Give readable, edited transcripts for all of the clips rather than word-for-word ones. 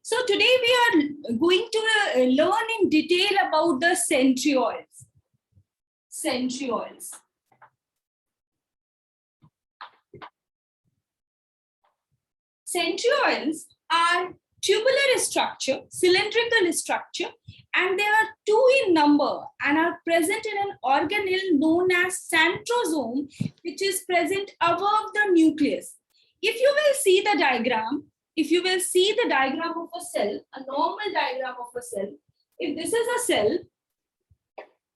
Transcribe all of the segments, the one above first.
So today we are going to learn in detail about the centrioles. Centrioles. Centrioles are tubular structure, cylindrical structure, and they are two in number and are present in an organelle known as centrosome, which is present above the nucleus. If you will see the diagram, of a cell, a normal diagram of a cell, if this is a cell,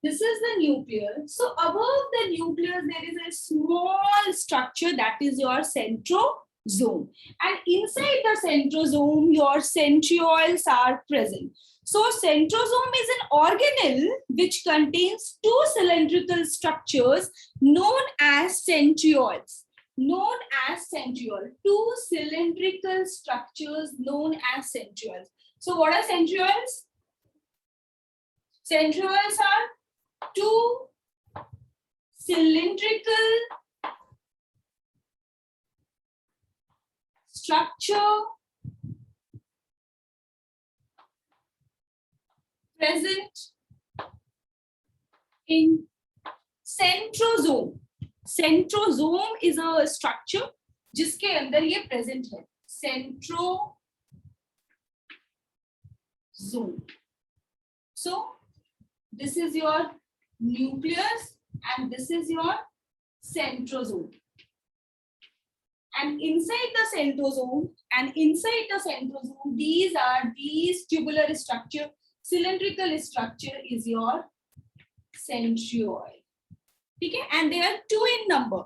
this is the nucleus. So above the nucleus, there is a small structure that is your centrosome. And inside the centrosome, your centrioles are present. So centrosome is an organelle which contains two cylindrical structures known as centrioles. Two cylindrical structures known as centrioles. So what are centrioles? Centrioles are two cylindrical structure present in centrosome. Centrosome is a structure जिसके अंदर ये present है. Centrosome. So this is your nucleus and this is your centrosome. And inside the centrosome, these tubular structure, cylindrical structure is your centriole. Okay? And they are two in number.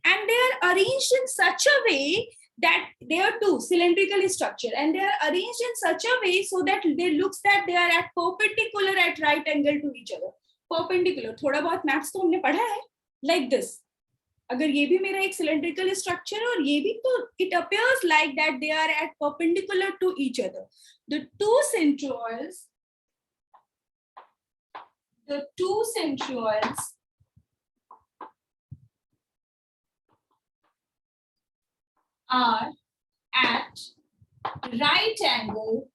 And they are arranged in such a way that they are two cylindrical structure and they are arranged in such a way so that they looks that they are at perpendicular at right angle to each other. Perpendicular. थोड़ा बहुत maths तो हमने पढ़ा है. Like this. अगर ये भी मेरा एक cylindrical structure और ये भी तो it appears like that they are at perpendicular to each other. The two centrioles are at right angle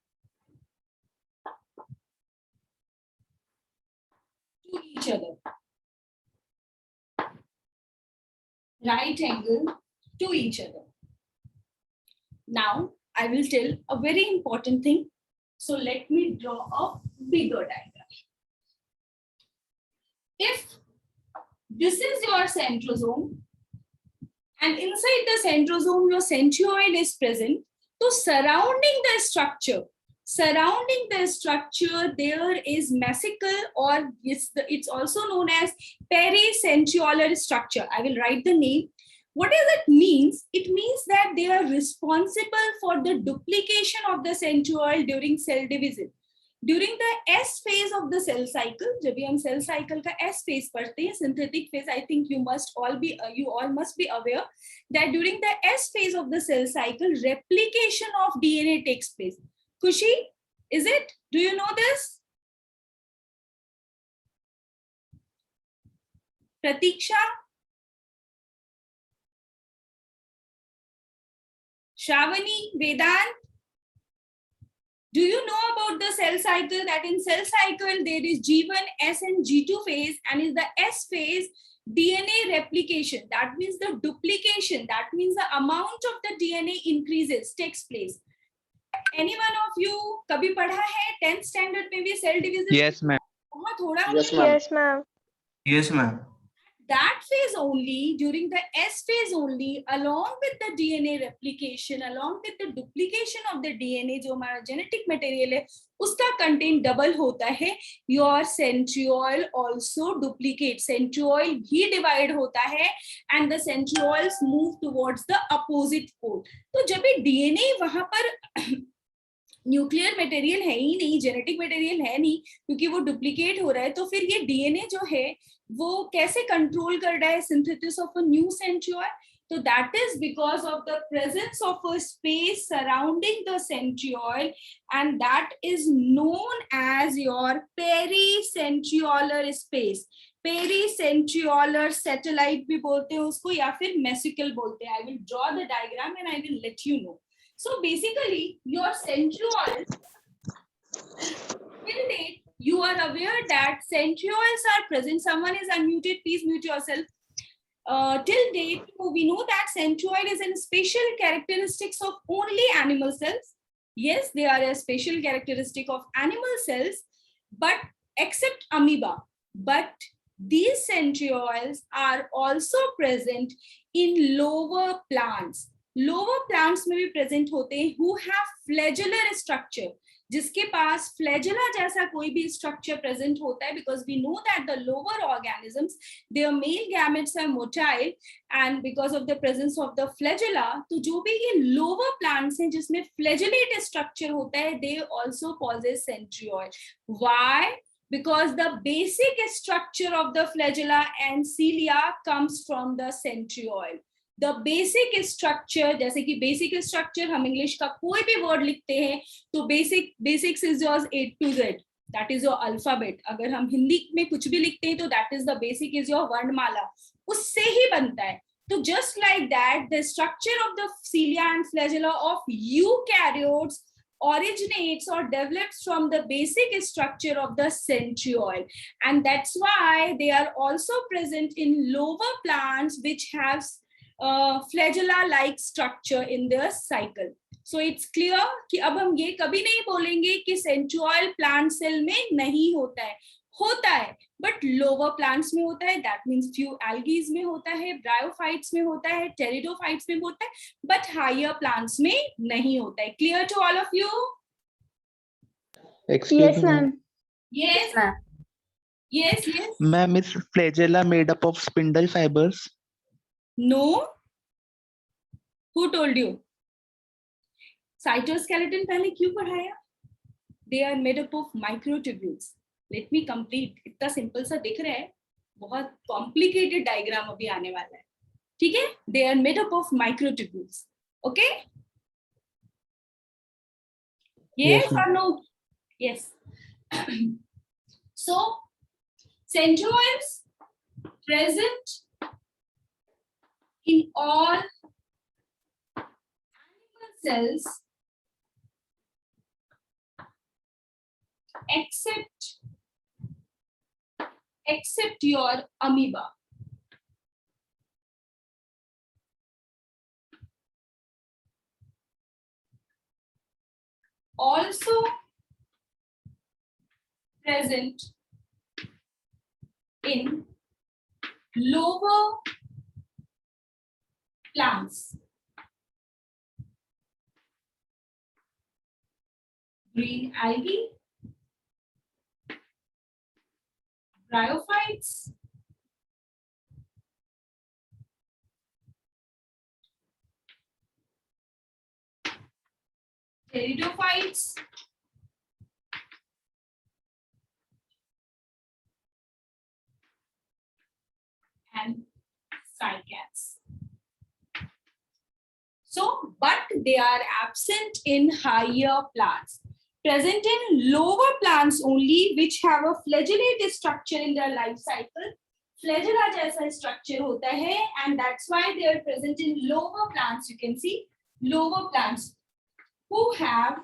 to each other. Right angle to each other. Now, I will tell a very important thing. So let me draw a bigger diagram. If this is your centrosome, and inside the centrosome, your centrioid is present. So surrounding the structure, there is mesicle, or it's also known as pericentriolar structure. I will write the name. What does it mean? It means that they are responsible for the duplication of the centrioid during cell division. During the S phase of the cell cycle, जब भी हम cell cycle का S phase पढ़ते हैं, synthetic phase, I think you all must be aware that during the S phase of the cell cycle, replication of DNA takes place. Kushi, is it? Do you know this? Pratiksha? Shravani, Vedant? Do you know about the cell cycle, that in cell cycle there is G1, S and G2 phase, and in the S phase, DNA replication, that means the duplication, that means the amount of the DNA increases, takes place. Any one of you कभी पढ़ा है 10th standard में भी cell division? Yes, ma'am. Yes, ma'am. Yes, ma'am. That phase only, during the S phase only, along with the DNA replication, along with the duplication of the DNA, जो हमारा genetic material है, उसका content double होता है. Your centriole also duplicates. Centriole भी divide होता है, and the centrioles move towards the opposite pole. तो जब भी DNA वहाँ पर न्यूक्लियर मटेरियल है ही नहीं, जेनेटिक मटेरियल है नहीं, क्योंकि वो डुप्लीकेट हो रहा है, तो फिर ये डीएनए जो है वो कैसे कंट्रोल कर रहा है synthesis of a new centriole? तो that is because of the presence of a space surrounding the centriole, and that is known as your pericentriolar space. Pericentriolar satellite भी बोलते हैं उसको, या फिर मेसिकल बोलते हैं. I will draw the diagram and I will let you know. So basically, your centrioles, till date, you are aware that centrioles are present. Someone is unmuted, please mute yourself. Till date, we know that centrioid is a special characteristics of only animal cells. Yes, they are a special characteristic of animal cells, but except amoeba. But these centrioles are also present in lower plants. Lower plants में भी present होते हैं who have flagellar structure. जिसके पास flagella जैसा कोई भी structure present होता है, because we know that the lower organisms their male gametes are motile and because of the presence of the flagella, तो जो भी ये लोअर प्लांट्स हैं जिसमें फ्लैजेलेट स्ट्रक्चर होता है, they also possess centriole. Why? Because the basic structure of the flagella and cilia comes from the centriole. The basic structure, जैसे कि basic structure हम इंग्लिश का कोई भी वर्ड लिखते हैं तो basics is yours A to Z, that is your alphabet. अगर हम हिंदी में कुछ भी लिखते हैं तो that is the basic is your वर्णमाला, उससे ही बनता है. तो just like that, the structure of the cilia and flagella of eukaryotes originates or develops from the basic structure of the centriole, and that's why they are also present in lower plants which have flagella like structure in their cycle. So it's clear कि अब हम ये कभी नहीं बोलेंगे कि centriole plant cell में नहीं होता है. होता है, but lower plants में होता है. That means few algae में होता है, bryophytes में होता है, pteridophytes में होता है, but higher plants में नहीं होता है. Clear to all of you? Yes, ma'am. Yes, ma'am. Yes, yes. Ma'am, is flagella made up of spindle fibers? No. Who told you? Cytoskeleton पहले क्यों पढ़ाया? They are made up of microtubules. Let me complete. इतना simple सा दिख रहा है, बहुत complicated diagram अभी आने वाला है. ठीक है? They are made up of microtubules. Okay? Yes or no? Yes. So, centrioles present in all animal cells except your amoeba. Also present in lower plants. Green algae, bryophytes, pteridophytes, and cycads. So, but they are absent in higher plants. Present in lower plants only, which have a flagellate structure in their life cycle. Flagella जैसा structure होता है, and that's why they are present in lower plants. You can see lower plants who have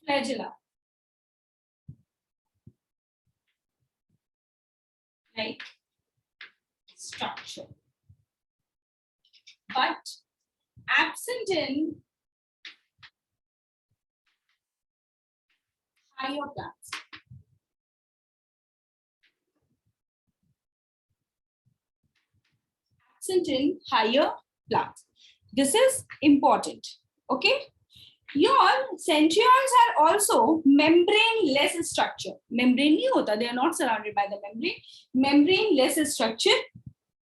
flagella, like structure, but absent in higher plants. Absent in higher plants. This is important. Okay. Your centrioles are also membrane-less structure. Membrane नहीं होता, they are not surrounded by the membrane. Membrane-less structure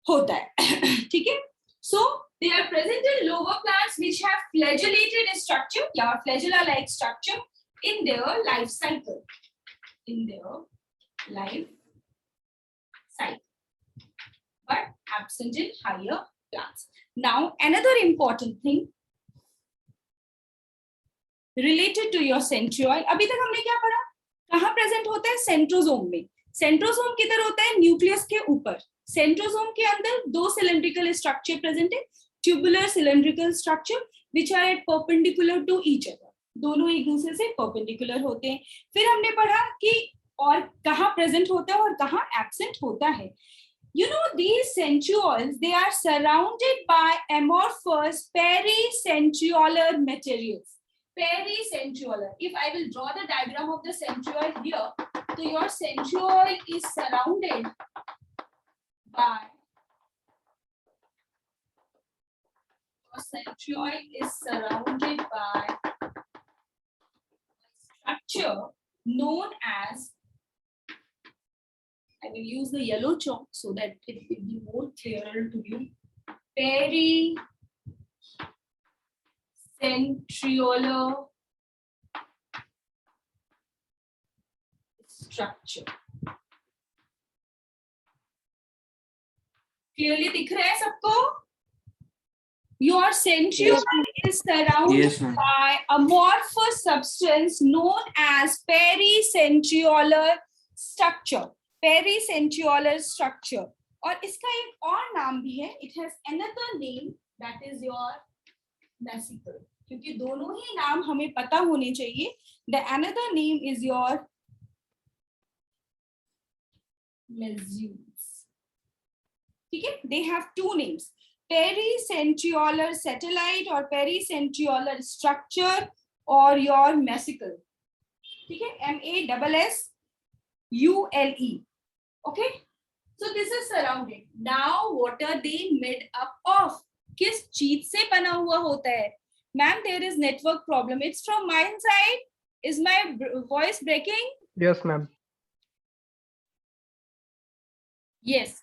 होता है. ठीक है? So they are present in lower plants which have flagellated structure, या flagella-like structure in their life cycle. In their life cycle, but absent in higher plants. Now another important thing related to your centriole. अभी तक हमने क्या पढ़ा? कहाँ present होता है? Centrosome में. सेंट्रोसोम किधर होता है? न्यूक्लियस के ऊपर. सेंट्रोसोम के अंदर दो सिलेंड्रिकल स्ट्रक्चर प्रेजेंट है. tubular cylindrical structure which are at perpendicular to each other. दोनों एक दूसरे से perpendicular होते हैं. फिर हमने पढ़ा कि और कहाँ present होता है और कहाँ absent होता है. You know, these centrioles, they are surrounded by amorphous pericentriolar materials. Pericentriolar. If I will draw the diagram of the centriole here, so your centriole is surrounded by structure known as, I will use the yellow chalk so that it will be more clearer to you. Pericentriolar structure. Clearly दिख रहा है सबको? Your centriole is surrounded by amorphous substance known as pericentriolar structure. Pericentriolar structure. और इसका एक और नाम भी है. It has another name, that is your vesicle. क्योंकि दोनों ही नाम हमें पता होने चाहिए. The another name is your mesones. ठीक है? They have two names. Pericentriolar satellite or pericentriolar structure or your vesicle. ठीक है? MASSULE. Okay? So this is surrounded. Now what are they made up of? किस चीज से बना हुआ होता है? Ma'am, there is network problem. It's from my side. Is my voice breaking? Yes, ma'am. Yes.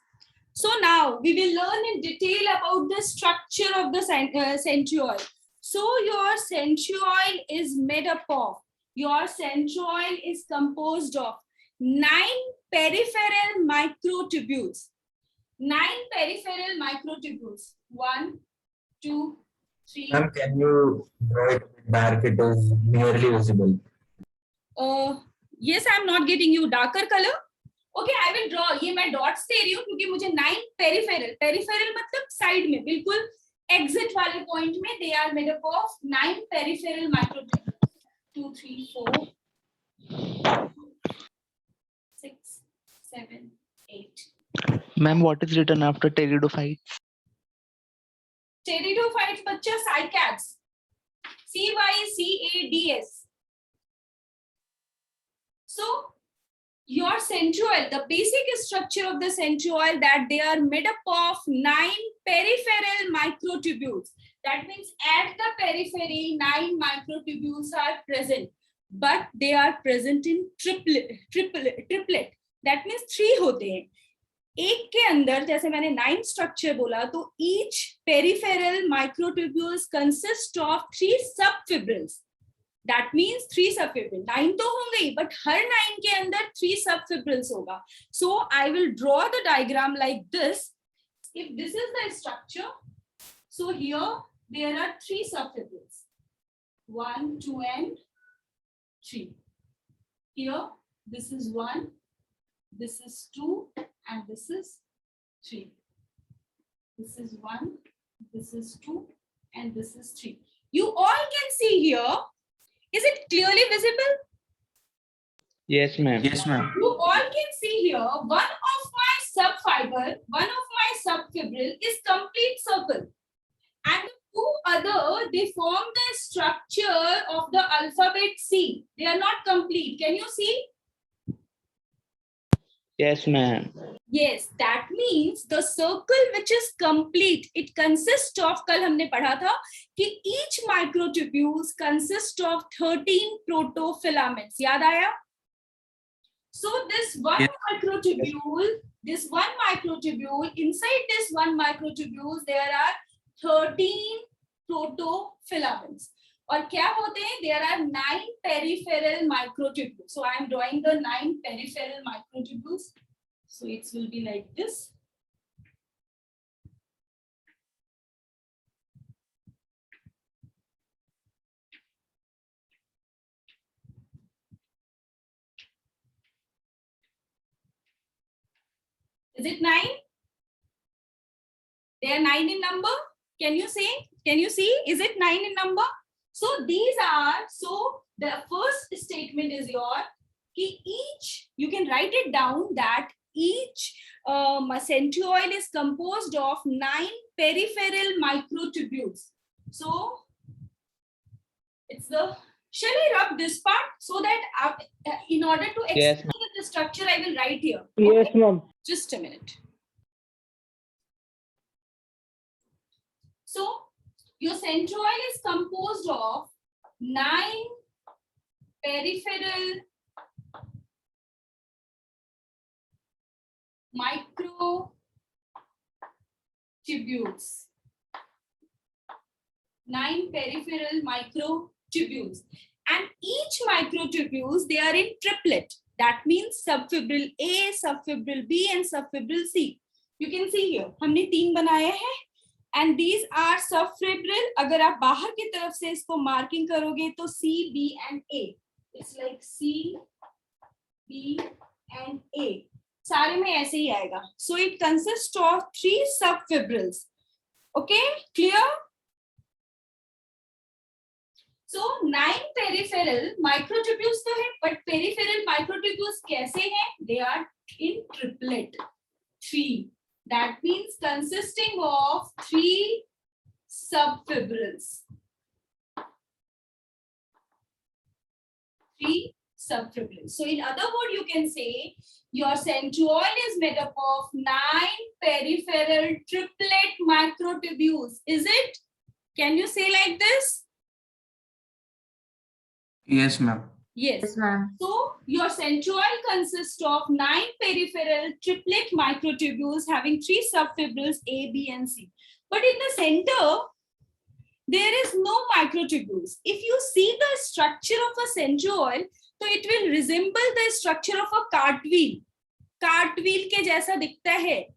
So now we will learn in detail about the structure of the centriole. So your centriole is made up of, your centriole is composed of 9 peripheral microtubules. 9 peripheral microtubules. 1, 2, 3. Ma'am, can you draw it dark? It is nearly visible. Yes, I am not getting you darker color. Okay, I will draw. ये मैं dots दे रही हूँ क्योंकि मुझे 9 peripheral मतलब side में बिल्कुल exit वाले point में they are made up of 9 peripheral microtubules. 2, 3, 4, 6, 7, 8. Ma'am, what is written after pteridophytes? Pteridophytes बच्चा cycads. CYCADS. So your centriole, the basic structure of the centriole, that they are made up of 9 peripheral microtubules. That means at the periphery 9 microtubules are present, but they are present in triplet. That means 3 होते हैं. एक के अंदर जैसे मैंने 9 structure बोला तो each peripheral microtubules consist of 3 subfibrils. That means 3 subfibrils. 9 तो होंगे ही, but हर 9 के अंदर 3 subfibrils होगा. So I will draw the diagram like this. If this is the structure, so here there are 3 subfibrils. 1, 2, and 3. Here this is 1, this is 2, and this is 3. This is 1, this is 2, and this is 3. You all can see here. Is it clearly visible? Yes, ma'am. Yes, ma'am. You all can see here, one of my subfibril is complete circle. And the 2 other, they form the structure of the alphabet C. They are not complete. Can you see? Yes, ma'am. Yes, that means the circle which is complete, it consists of, कल हमने पढ़ा था कि each microtubules consist of 13 protofilaments. याद आया? So this one microtubule, inside this one microtubule, there are 13 protofilaments. और क्या होते हैं? There are 9 peripheral microtubules. So I am drawing the 9 peripheral microtubules. So it will be like this. Is it 9? They are 9 in number. Can you say? Can you see? Is it 9 in number? So these are, so the first statement is your, each, you can write it down that each centrioil is composed of 9 peripheral microtubules. So it's the, shall I rub this part so that in order to explain Yes, ma'am. the structure, I will write here. Yes, ma'am. Just a minute. So your centroid is composed of 9 peripheral microtubules. 9 peripheral microtubules. And each microtubules, they are in triplet. That means subfibril A, subfibril B, and subfibril C. You can see here, हमने 3 बनाए हैं. And these are subfibril. अगर आप बाहर की तरफ से इसको मार्किंग करोगे तो C, B, and A. It's like C, B, and A. सारे में ऐसे ही आएगा. So it consists of 3 subfibrils. Okay, clear? So 9 peripheral microtubules तो है, but peripheral microtubules कैसे हैं? They are in triplet. 3. That means consisting of 3 subfibrils. 3 subfibrils. So in other words, you can say your centroid is made up of 9 peripheral triplet microtubules. Is it? Can you say like this? Yes, ma'am. Yes. ma'am. So your centroid consists of 9 peripheral triplet microtubules having 3 subfibrils A, B, and C. But in the center, there is no microtubules. If you see the structure of a centroid, so it will resemble the structure of a cartwheel. Cartwheel के जैसा दिखता है.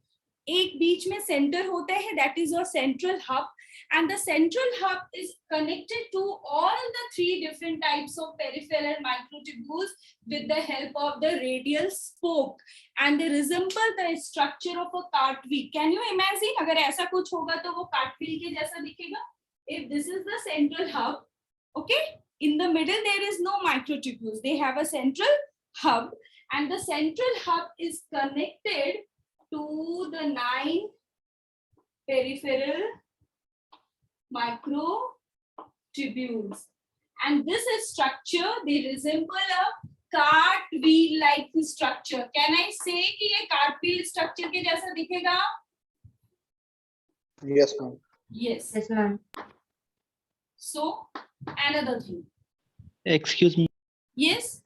एक बीच में center होता है, that is your central hub. And the central hub is connected to all the 3 different types of peripheral microtubules with the help of the radial spoke, and they resemble the structure of a cartwheel. Can you imagine? अगर ऐसा कुछ होगा तो वो cartwheel के जैसा दिखेगा. If this is the central hub, okay, in the middle there is no microtubules. They have a central hub, and the central hub is connected to the 9 peripheral microtubules, and this is structure, they resemble a cartwheel like structure. Can I say कि ये cartwheel structure के जैसा दिखेगा? Yes, ma'am. Yes. Yes, ma'am. So another thing. Excuse me, Yes.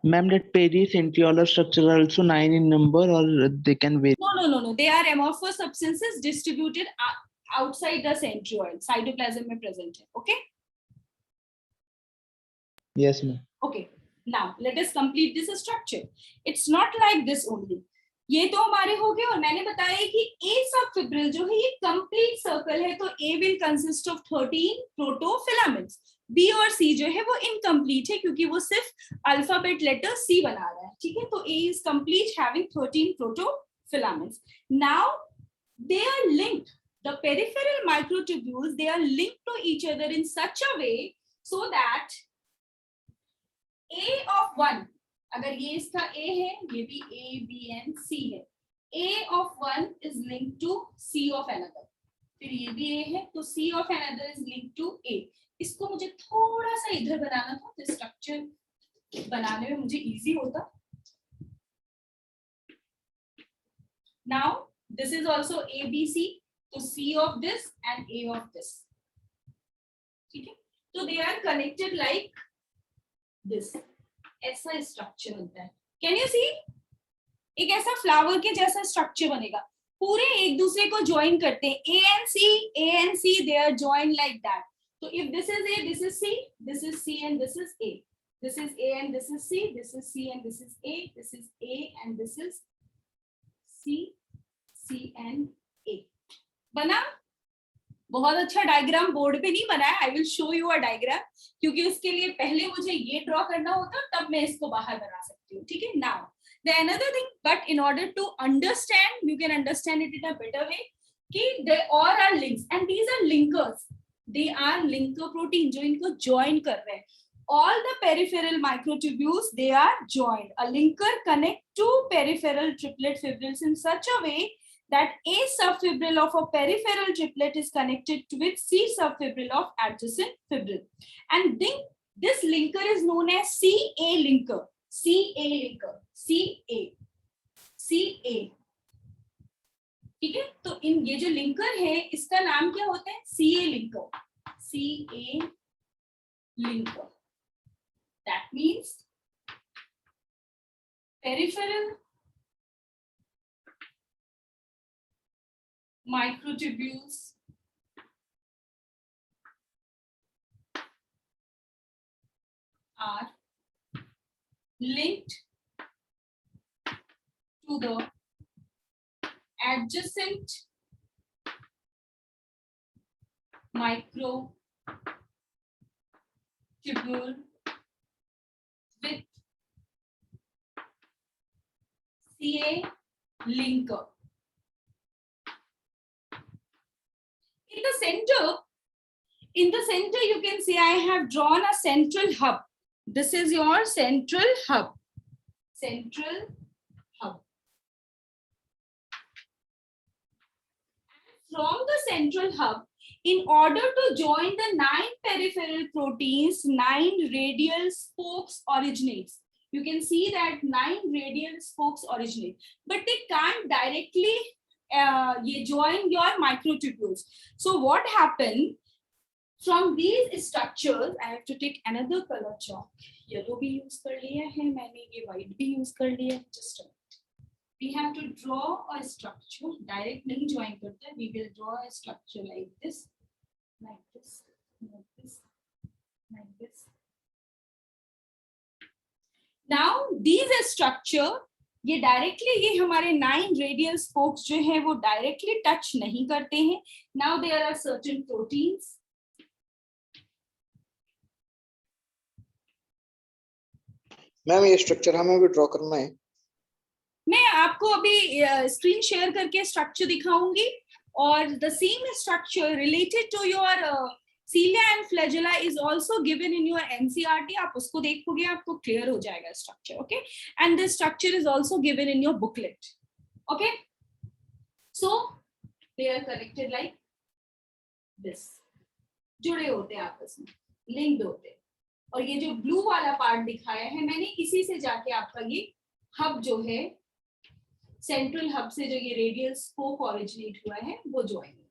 ma'am, that pericentriolar structure are also 9 in number, or they can vary? No. They are amorphous substances distributed outside the centroid. Cytoplasm में present है. Okay. Yes, ma'am. Okay. Now let us complete this structure. It's not like this only. ये तो हमारे हो गए, और मैंने बताया कि A subfibril जो है ये complete circle है, तो A will consist of 13 protofilaments. B और C जो है वो incomplete है क्योंकि वो सिर्फ alphabet letter C बना रहा है. ठीक है, तो A is complete having 13 protofilaments. Now they are linked. The peripheral microtubules, they are linked to each other in such a way so that A of one, अगर ये इसका A है, ये भी A, B and C है. A of one is linked to C of another. फिर ये भी A है, तो C of another is linked to A. इसको मुझे थोड़ा सा इधर बनाना था, तो स्ट्रक्चर बनाने में मुझे easy होता. Now this is also A, B, C. So C of this and A of this. ठीक है, so they are connected like this. ऐसा स्ट्रक्चर बनता है. Can you see? एक ऐसा फ्लावर के जैसा स्ट्रक्चर बनेगा. पूरे एक दूसरे को ज्वाइन करते हैं. A and C, they are joined like that. So if this is A, this is C, this is C and this is A. This is A and this is C, this is C and this is A, this is A and this is C, C and A. बना? बहुत अच्छा diagram board पे नहीं बना है. I will show you a diagram, क्योंकि उसके लिए पहले मुझे ये ड्रॉ करना होता, तब मैं इसको बाहर बना सकती हूँ. ठीक है. Now the another thing, but in order to understand, you can understand it in a better way. कि they all are links and these are linkers. They are linker protein जो इनको join कर रहे हैं. All the peripheral microtubules, they are joined. A linker connect two peripheral triplet fibrils in such a way that A subfibril of a peripheral triplet is connected with C subfibril of adjacent fibril. And then this linker is known as CA linker. CA linker. CA. ठीक है, तो इन ये जो linker है इसका नाम क्या होता है? CA linker. CA linker. That means peripheral microtubules are linked to the adjacent microtubule with CA linker. In the center, you can see I have drawn a central hub. This is your central hub. Central hub. From the central hub, in order to join the 9 peripheral proteins, 9 radial spokes originates. You can see that 9 radial spokes originate, but they can't directly join your microtubules. So what happened from these structures? I have to take another color chalk. Yellow भी use कर लिया है मैंने, ये white भी use कर लिया है. Just a minute. We have to draw a structure. Direct नहीं join करते. We will draw a structure like this, like this, like this, like this. Now these structure ये डायरेक्टली ये हमारे 9 रेडियल स्पोक्स जो है वो डायरेक्टली टच नहीं करते हैं. Now there are certain proteins. Ma'am ये स्ट्रक्चर हमें भी ड्रॉ करना है. मैं आपको अभी स्क्रीन शेयर करके स्ट्रक्चर दिखाऊंगी और the same structure related to your cilia and flagella is also given in your NCERT. आप उसको देखोगे आपको क्लियर हो जाएगा structure. Okay, and this structure is also given in your booklet. Okay, so they are connected like this. जुड़े होते हैं आपस में, लिंक्ड होते हैं. और ये जो ब्लू वाला पार्ट दिखाया है मैंने, इसी से जाके आपका ये हब जो है, सेंट्रल हब से जो ये रेडियल स्पोक ओरिजिनेट हुआ है वो ज्वाइन.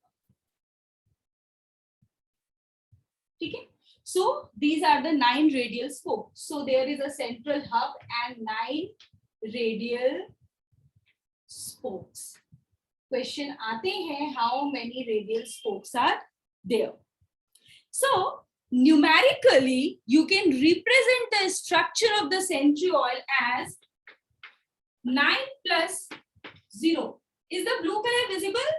ठीक है, so these are the 9 radial spokes. So there is a central hub and 9 radial spokes. Question आते हैं, how many radial spokes are there? So numerically you can represent the structure of the centriole as 9 plus 0. Is the blue color visible?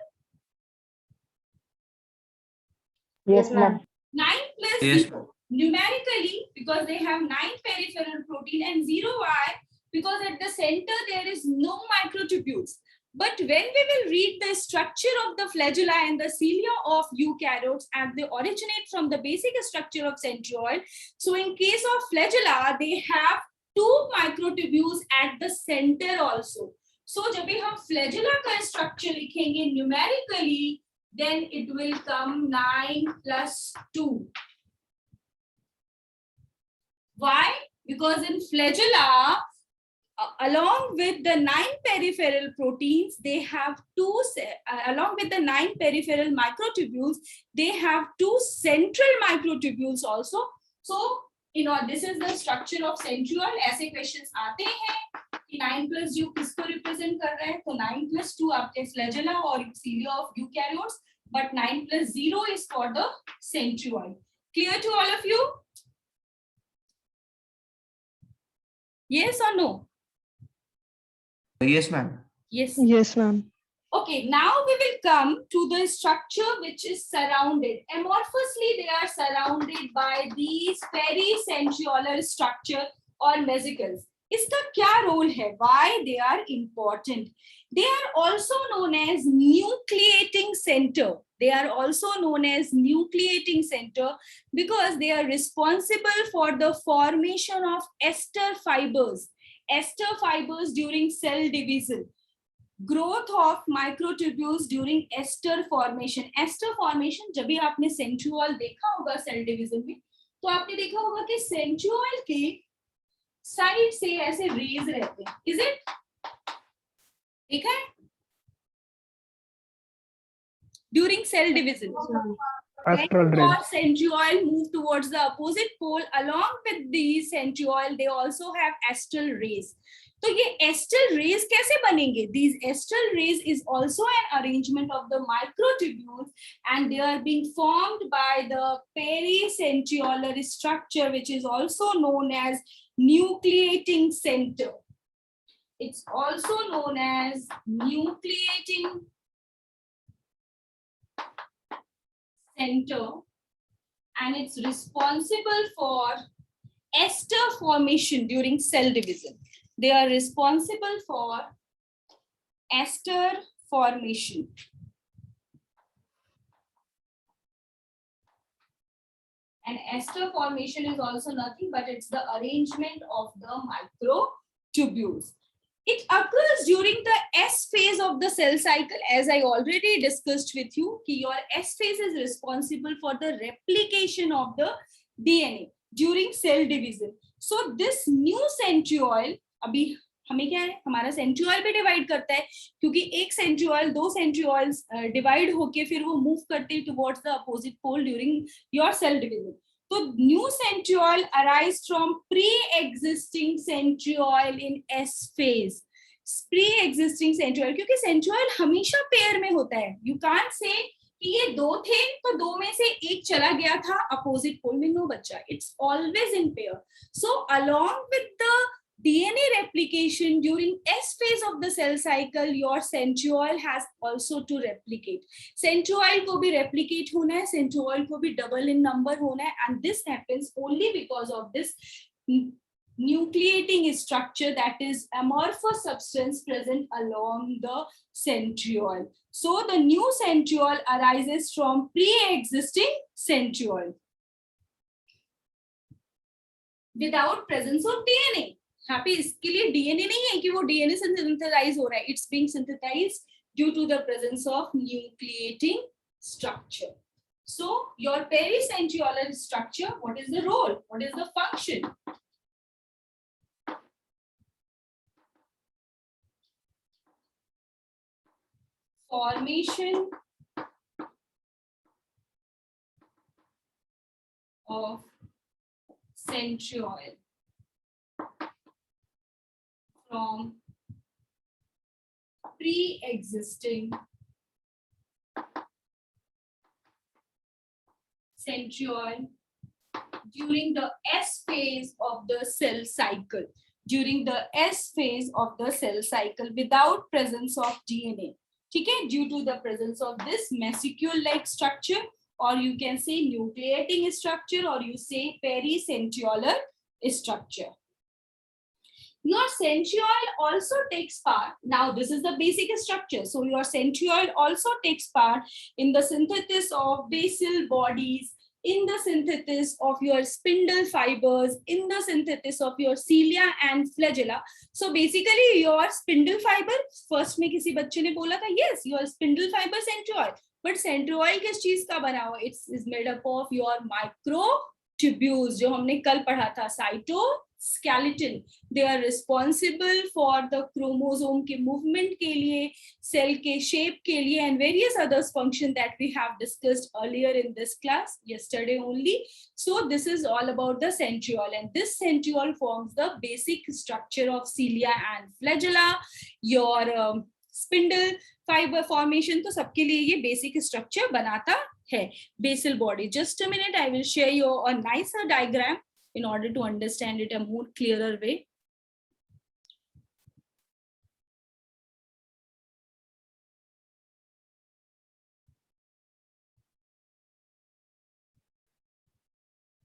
Yes, ma'am. 9 plus Yes. 0. Numerically, because they have 9 peripheral protein, and 0 why? Because at the center there is no microtubules. But when we will read the structure of the flagella and the cilia of eukaryotes, and they originate from the basic structure of centriole. So in case of flagella, they have 2 microtubules at the center also. So जब भी हम flagella का structure लिखेंगे numerically, then it will come 9 plus 2. Why? Because in flagella, along with the 9 peripheral proteins, they have along with the 9 peripheral microtubules, they have 2 central microtubules also. So, this is the structure of centriole. ऐसे questions आते हैं कि 9 plus u किसको represent कर रहा है? तो 9 plus 2 आपके flagella और cilia of eukaryotes, but 9 plus 0 is for the centriole. Clear to all of you? Yes or no? Yes, ma'am. Yes. Yes, ma'am. Okay, now we will come to the structure which is surrounded. Amorphously, they are surrounded by these pericentriolar structure or vesicles. इसका क्या role है? Why they are important? They are also known as nucleating center. They are also known as nucleating center because they are responsible for the formation of ester fibers. Ester fibers during cell division. Growth of microtubules during ester formation. Ester formation जब भी आपने centriole देखा होगा cell division में, तो आपने देखा होगा कि सेंट्रियोल के साइड से ऐसे रेज रहते हैं. इज इट देखा है during cell division? Astral rays. Or centriole move towards the opposite pole. Along with these centriole, they also have astral rays. तो ये astral rays कैसे बनेंगे? These astral rays is also an arrangement of the microtubules, and they are being formed by the pericentriolar structure, which is also known as nucleating center. It's also known as nucleating center, and it's responsible for ester formation during cell division. They are responsible for ester formation. And ester formation is also nothing but it's the arrangement of the microtubules. It occurs during the S phase of the cell cycle, as I already discussed with you. Ki your S phase is responsible for the replication of the DNA during cell division. So this new centriole, अभी हमें क्या है, हमारा centriole भी divide करता है, क्योंकि एक सेंट्रियोल दो सेंट्रियोल्स डिवाइड होके फिर वो मूव करते हैं towards the opposite pole during your cell division. तो new centriole arise from pre existing centriole in S phase. Pre existing centriole, क्योंकि सेंट्रियोल हमेशा पेयर में होता है. यू कांट से कि ये दो थे तो दो में से एक चला गया था अपोजिट पोल में, नो बच्चा. It's always in pair. So along with the DNA replication during S phase of the cell cycle, your centriole has also to replicate. Centriole को भी replicate होना है, centriole को भी double in number होना है, and this happens only because of this nucleating structure, that is amorphous substance present along the centriole. So the new centriole arises from pre-existing centriole without presence of DNA. यहाँ पे इसके लिए DNA नहीं है कि वो डीएनए से synthesise हो रहा है. It's being synthesised due to the presence of nucleating structure. So your pericentriolar structure, what is the role, what is the function? Formation of centriole from pre-existing centriole during the S phase of the cell cycle. During the S phase of the cell cycle without presence of DNA. ठीक है, due to the presence of this mesicule-like structure, or you can say nucleating structure, or you say pericentriolar structure. Your centriole also takes part. Now, this is the basic structure. So, your centriole also takes part in the synthesis of basal bodies, in the synthesis of your spindle fibers, in the synthesis of your cilia and flagella. So, basically, your spindle fiber, first में किसी बच्चे ने बोला था, yes, your spindle fiber centriole. But centriole किस चीज का बना हुआ? It is made up of your microtubules, जो हमने कल पढ़ा था, cytoskeleton. They are responsible for the chromosome के movement के लिए, cell के shape के लिए, and various other functions that we have discussed earlier in this class, yesterday only. So this is all about the centriole, and this centriole forms the basic structure of cilia and flagella. Your spindle fiber formation तो सबके लिए ये basic structure बनाता है. Basal body. Just a minute, I will share you a nicer diagram in order to understand it a more clearer way.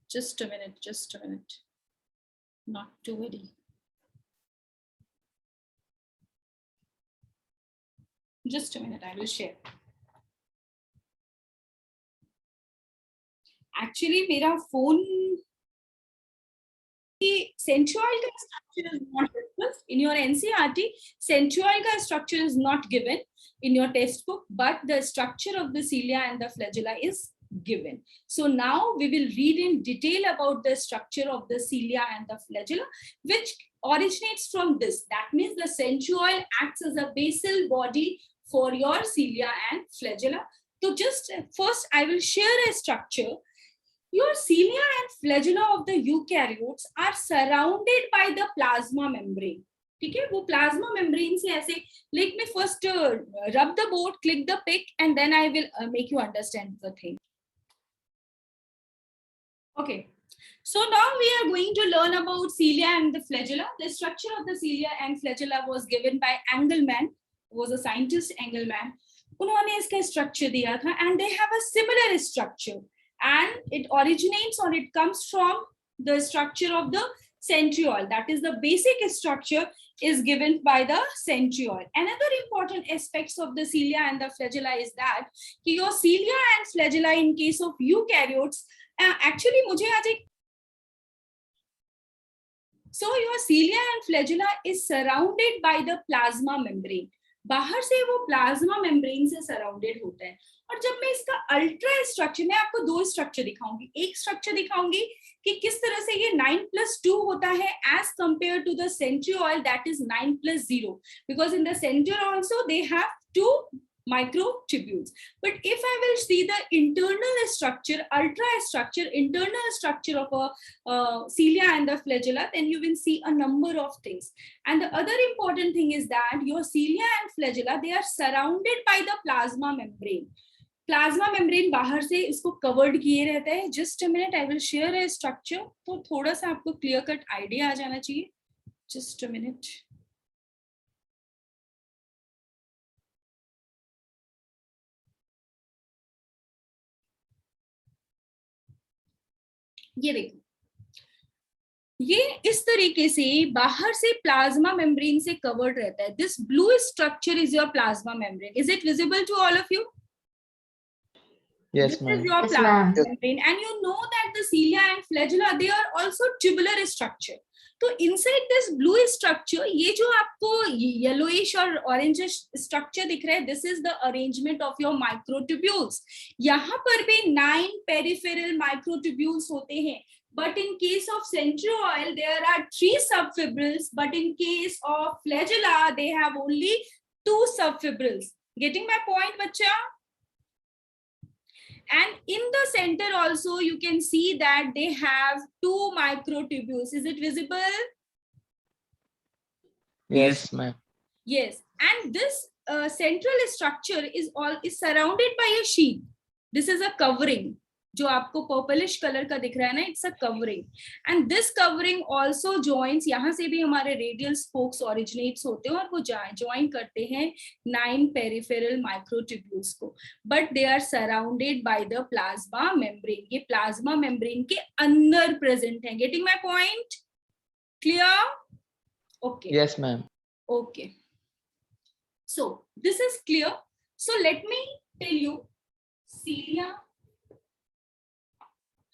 Just a minute. Not to worry. Just a minute, I will share. Actually, मेरा phone centroid का structure is not discussed in your NCERT. Centroid का structure is not given in your textbook, but the structure of the cilia and the flagella is given. So now we will read in detail about the structure of the cilia and the flagella, which originates from this. That means the centroid acts as a basal body for your cilia and flagella. So just first I will share a structure. Your cilia and flagella of the eukaryotes are surrounded by the plasma membrane. ठीक है, वो plasma membrane से ऐसे, let me first rub the board, click the pic, and then I will make you understand the thing. Okay, so now we are going to learn about cilia and the flagella. The structure of the cilia and flagella was given by Engelmann, who was a scientist, Engelmann. उन्होंने इसका structure दिया था, and they have a similar structure. And it originates or it comes from the structure of the centriole. That is the basic structure is given by the centriole. Another important aspects of the cilia and the flagella is that your cilia and flagella in case of eukaryotes, actually मुझे आज एक, so your cilia and flagella is surrounded by the plasma membrane. बाहर से वो plasma membrane से surrounded होता है. और जब मैं इसका अल्ट्रा स्ट्रक्चर, मैं आपको दो स्ट्रक्चर दिखाऊंगी. एक स्ट्रक्चर दिखाऊंगी कि किस तरह से ये 9+2 होता है as compared to the centriole that is 9+0, because in the centriole also they have 2 microtubules. But if I will see the internal structure, ultra structure, internal structure of a cilia and the flagella, then you will see a number of things. And the other important thing is that your cilia and flagella, they are surrounded by the plasma membrane. Plasma membrane बाहर से इसको covered किए रहता है. Just a minute, I will share A structure, तो थोड़ा सा आपको क्लियर कट आइडिया आ जाना चाहिए. Just a minute. ये देखो, ये इस तरीके से बाहर से प्लाज्मा मेम्ब्रेन से कवर्ड रहता है. This blue structure is your plasma membrane. Is it visible to all of you? Yes, This ma'am. is your Yes, plasma ma'am. membrane, and you know that the cilia and flagella, they are also tubular structure. तो inside this blue structure, ये जो आपको yellowish और orange structure दिख रहा है, this is the arrangement of your microtubules. यहाँ पर भी 9 peripheral microtubules होते हैं. But in case of centriole, there are 3 subfibrils. But in case of flagella, they have only 2 subfibrils. Getting my point, बच्चा? And in the center also you can see that they have 2 microtubules. Is it visible? Yes, ma'am. Yes. And this central structure is surrounded by a sheath. This is a covering. जो आपको purplish colour का दिख रहा है ना, it's a covering. And this covering also joints, यहाँ से भी हमारे रेडियल स्पोक्स ओरिजिनेट्स होते हैं और वो ज्वाइन करते हैं 9 पेरिफेरल माइक्रोट्यूब्यूल्स को. But they are surrounded by the plasma membrane. ये प्लाज्मा मेम्ब्रेन के अंदर प्रेजेंट है. Getting my point? Clear? Okay. Yes, ma'am. Okay. So this is clear. So let me tell you cilia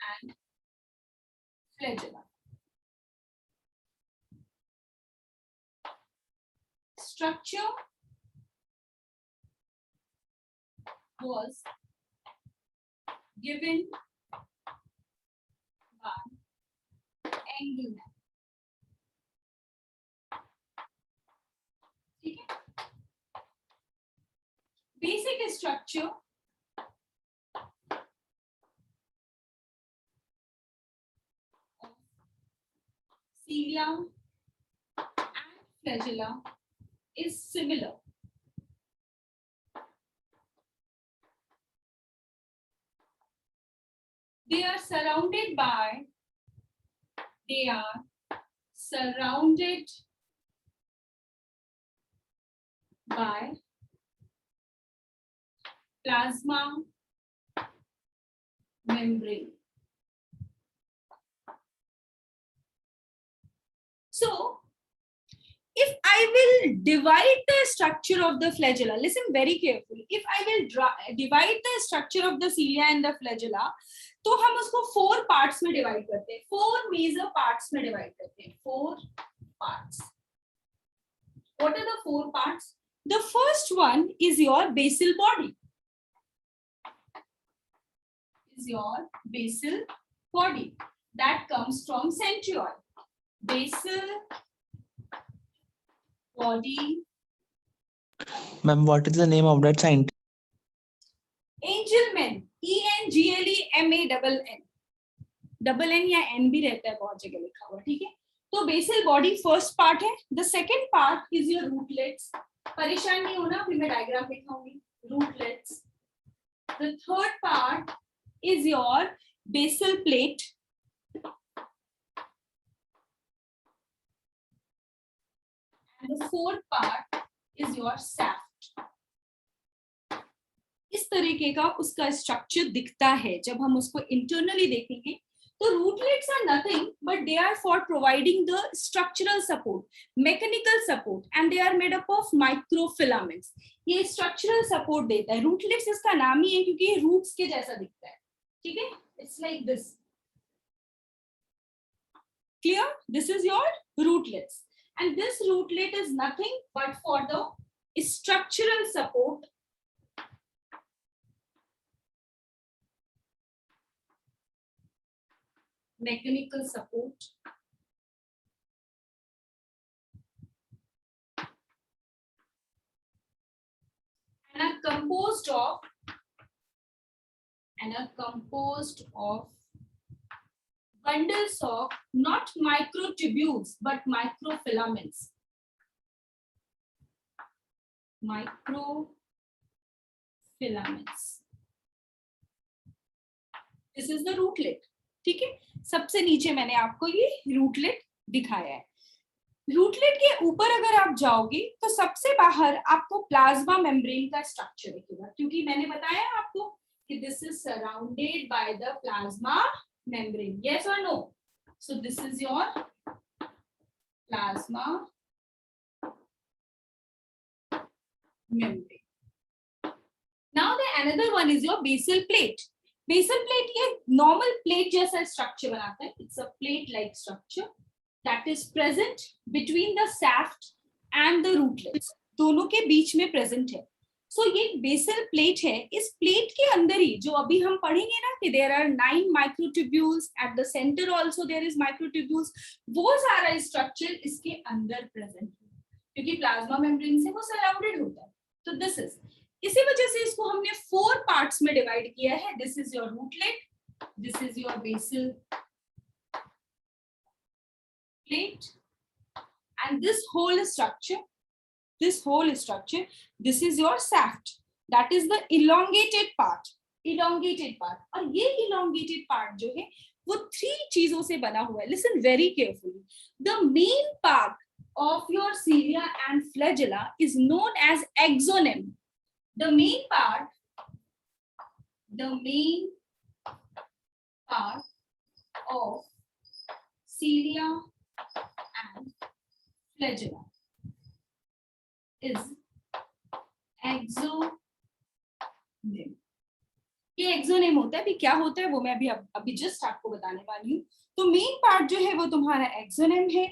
and flagella. Structure was given by Engelmann. Basic structure of cilia and flagella is similar. They are surrounded by plasma membrane. So if I will divide the structure of the flagella, listen very carefully, if I will divide the structure of the cilia and the flagella, तो हम उसको 4 parts में divide करते हैं, 4 major parts में divide करते हैं, 4 parts. What are the 4 parts? The first one is your basal body. Is your basal body that comes from centriole. Basal body. Ma'am, what is the name of that scientist? Angelman. ENGLEMANN. Double N या N भी रहता है बहुत जगह लिखा हुआ, ठीक है. तो बेसल बॉडी फर्स्ट पार्ट है. The second part is your rootlets. परेशान नहीं होना, फिर मैं डायग्राम दिखाऊंगी. Rootlets. The third part is your basal plate. And the fourth part is your shaft. इस तरीके का उसका स्ट्रक्चर दिखता है. जब हम उसको इंटरनली देखेंगे तो rootlets are nothing but they are for providing the structural support, mechanical support, and they are made up of microfilaments. ये स्ट्रक्चरल सपोर्ट देता है. रूटलेट्स इसका नाम ही है क्योंकि ये रूट्स के जैसा दिखता है, ठीक है. It's like this. Clear? This is your rootlets and this rootlet is nothing but for the structural support, mechanical support, and are composed of bundles of not microtubules but microfilaments. Microfilaments. This is the rootlet. ठीक है. सबसे नीचे मैंने आपको ये रूटलेट दिखाया है. रूटलेट के ऊपर अगर आप जाओगे तो सबसे बाहर आपको प्लाज्मा मेम्ब्रेन का स्ट्रक्चर दिखेगा, क्योंकि मैंने बताया आपको कि this is surrounded by the plasma membrane. Yes और no? So this is your plasma membrane. Now the another one is your basal plate. Basal plate ये नॉर्मल प्लेट जैसा स्ट्रक्चर बनाता है. It's a plate like structure that is present between the shaft and the rootlets. दोनों के बीच में present है. सो ये basal plate है. इस प्लेट के अंदर ही जो अभी हम पढ़ेंगे ना कि there are 9 microtubules at the centre, also there is microtubules. वो सारा स्ट्रक्चर इसके अंदर प्रेजेंट है क्योंकि प्लाज्मा मेम्ब्रेन से वो सराउंडेड होता है. तो दिस इज, इसी वजह से इसको हमने 4 पार्ट्स में डिवाइड किया है. This is your rootlet, this is your basal plate, and this whole structure, this is your shaft, that is the elongated part. और ये elongated part जो है वो 3 चीजों से बना हुआ है. Listen very carefully. The main part of your cilia and flagella is known as axoneme. The main part of cilia and flagella is एक्सोनेम. ये एक्सोनेम होता है. अभी क्या होता है वो मैं अभी जस्ट आपको बताने वाली हूँ. तो मेन पार्ट जो है वो तुम्हारा एक्सोनेम है.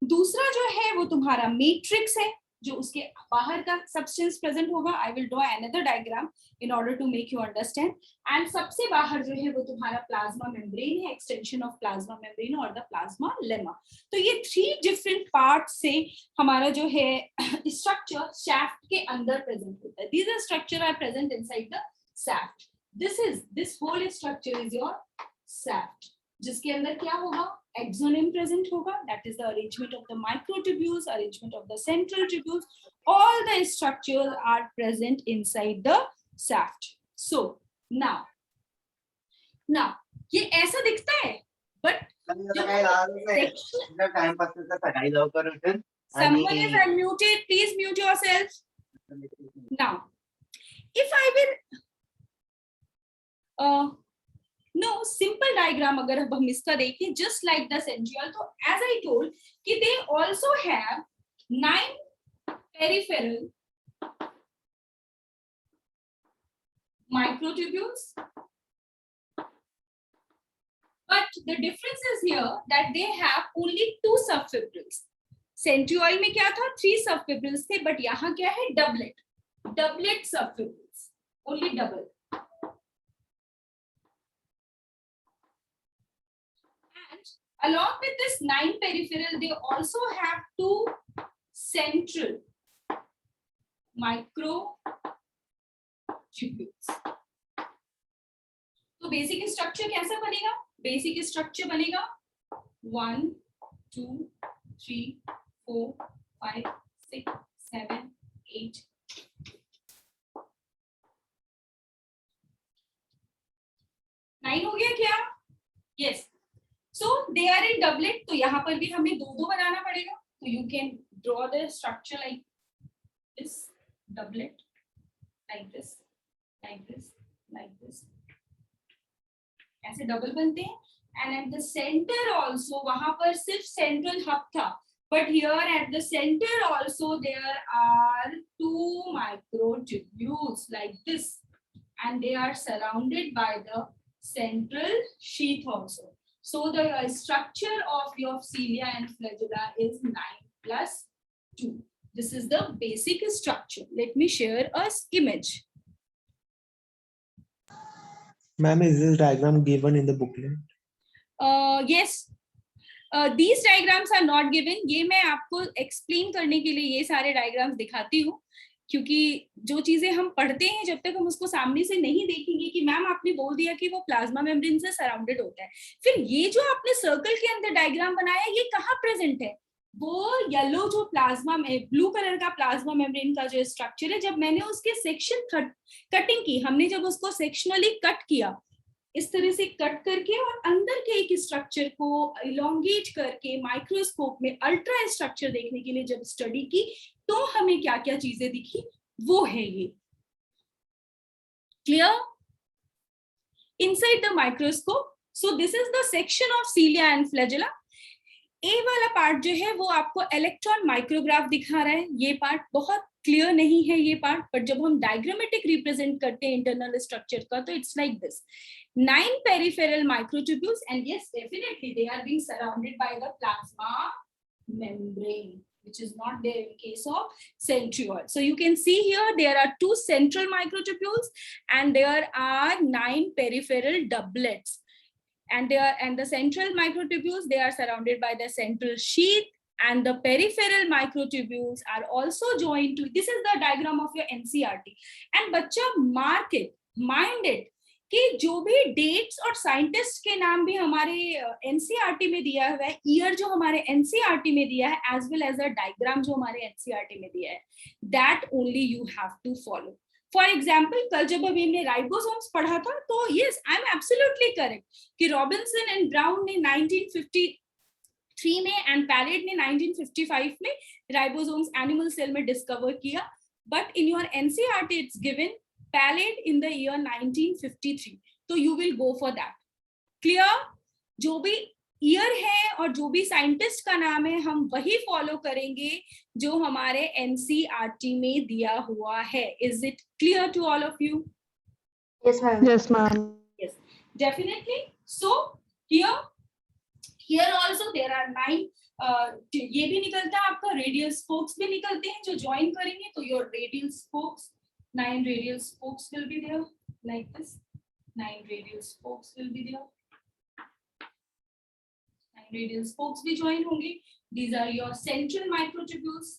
दूसरा जो है वो तुम्हारा मैट्रिक्स है जो उसके बाहर का सब्सटेंस प्रेजेंट होगा. I will draw another diagram in order to make you understand. And सबसे बाहर जो है वो तुम्हारा प्लाज्मा मेम्ब्रेन है, एक्सटेंशन ऑफ प्लाज्मा मेम्ब्रेन और द प्लाज्मा लेमा. तो ये 3 डिफरेंट पार्ट से हमारा जो है स्ट्रक्चर शैफ्ट के अंदर प्रेजेंट होता है. These structure are present inside the shaft. This whole structure is your shaft, जिसके अंदर क्या होगा? एक्सोनेम प्रेजेंट होगा. That is the arrangement of the microtubules, arrangement of the central tubules. All the structures are present inside the shaft. So now ये ऐसा दिखता है but someone is unmuted, please mute yourself. Now if I will no simple diagram अगर हम इसका देखें just like the centriole, तो as I told कि they also have 9 peripheral microtubules, but the difference is here that they have only 2 subfibrils. Centriole में क्या था, 3 subfibrils थे, but यहाँ क्या है, doublet subfibrils, only double. And along with this 9 peripheral, they also have 2 central microtubules. तो basic structure कैसा बनेगा, बेसिक स्ट्रक्चर बनेगा 1 2 3 4 5 6 7 8 9 हो गया क्या, yes. So they are in doublet, तो यहाँ पर भी हमें 2 बनाना पड़ेगा. तो you can draw the structure like this, doublet like this, like this, like this, ऐसे डबल बनते हैं. And at the centre also, वहां पर सिर्फ सेंट्रल हब था, but here at the centre also there are 2 microtubules like this, and they are surrounded by the central sheath also. So the structure of your cilia and flagella is 9 plus 2. This is the basic structure. Let me share a image. Ma'am, is this diagram given in the booklet? Yes. These diagrams are not given. ये मैं आपको explain करने के लिए ये सारे diagrams दिखाती हूँ, क्योंकि जो चीजें हम पढ़ते हैं जब तक हम उसको सामने से नहीं देखेंगे कि मैम आपने बोल दिया कि वो प्लाज्मा मेम्ब्रेन से सराउंडेड होता है, फिर ये जो आपने सर्कल के अंदर डायग्राम बनाया ये कहाँ प्रेजेंट है, वो येलो जो प्लाज्मा में, ब्लू कलर का प्लाज्मा मेम्ब्रेन का जो स्ट्रक्चर है, जब मैंने उसके सेक्शन कटिंग की, हमने जब उसको सेक्शनली कट किया, इस तरह से कट करके और अंदर के एक स्ट्रक्चर को इलोंगेट करके माइक्रोस्कोप में अल्ट्रा स्ट्रक्चर देखने के लिए जब स्टडी की, तो हमें क्या क्या चीजें दिखी, वो है ये. Clear? Inside the microscope, so this is the section of cilia and flagella. A वाला पार्ट जो है वो आपको इलेक्ट्रॉन माइक्रोग्राफ दिखा रहा है. ये पार्ट बहुत क्लियर नहीं है ये पार्ट, पर जब हम डायग्रामेटिक रिप्रेजेंट करते हैं इंटरनल स्ट्रक्चर का, तो it's like this. 9 peripheral microtubules, and yes, definitely they are being surrounded by the plasma membrane, which is not there in case of centriole. So you can see here there are 2 central microtubules and there are 9 peripheral doublets, and the central microtubules, they are surrounded by the central sheath, and the peripheral microtubules are also joined to, this is the diagram of your NCERT. And बच्चा mark it, mind it, कि जो भी dates और scientist के नाम भी हमारे NCERT में दिया हुआ है, ईयर जो हमारे एनसीईआरटी में दिया है, as well as a diagram जो हमारे एनसीईआरटी में दिया है, that only you have to follow. For example, कल जब अभी हमने राइबोसोम्स पढ़ा था, तो yes, I am absolutely correct कि रॉबिन्सन एंड ब्राउन ने 1953 में एंड पैलेट ने 1955 में राइबोसोम्स एनिमल सेल में डिस्कवर किया, but in your NCERT it's given Palade in the year 1953. तो you will go for that. Clear? जो भी ईयर है और जो भी साइंटिस्ट का नाम है, हम वही फॉलो करेंगे जो हमारे एनसीईआरटी में दिया हुआ है. Is it clear to all of you? Yes, ma'am. Yes, ma'am. Yes, definitely. So here also there are 9. ये भी निकलता है आपका, रेडियल स्पोक्स भी निकलते हैं जो ज्वाइन करेंगे, तो your radial spokes, 9 radial spokes will be there like this. 9 radial spokes will be there. 9 radial spokes भी join होंगे. These are your central microtubules,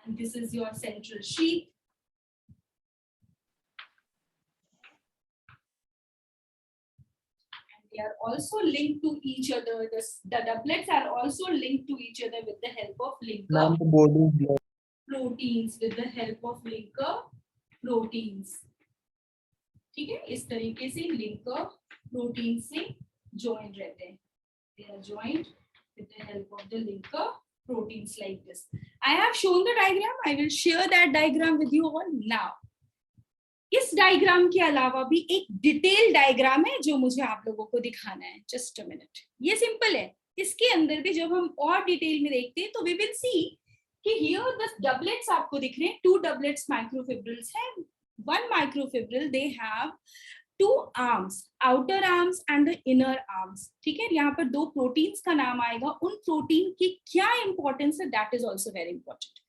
and this is your central sheath. And they are also linked to each other. The doublets are also linked to each other with the help of linker. Ma'am, the board is black. Proteins, with the help of linker proteins. ठीक है, इस तरीके से linker proteins से joined रहते हैं. They are joined with the help of the linker proteins like this. I have shown the diagram. I will share that diagram with you all now. इस diagram के अलावा भी एक डिटेल डायग्राम है जो मुझे आप लोगों को दिखाना है. Just a minute. ये सिंपल है. इसके अंदर भी जब हम और डिटेल में देखते हैं तो वी विल सी कि हियर द डबलेट्स आपको दिख रहे हैं, 2 डबलेट्स माइक्रोफिब्रिल्स हैं. One microfibril they have 2 arms, outer arms and the inner arms. ठीक है, यहाँ पर 2 प्रोटीन्स का नाम आएगा. उन प्रोटीन की क्या इंपॉर्टेंस है, that is also very important.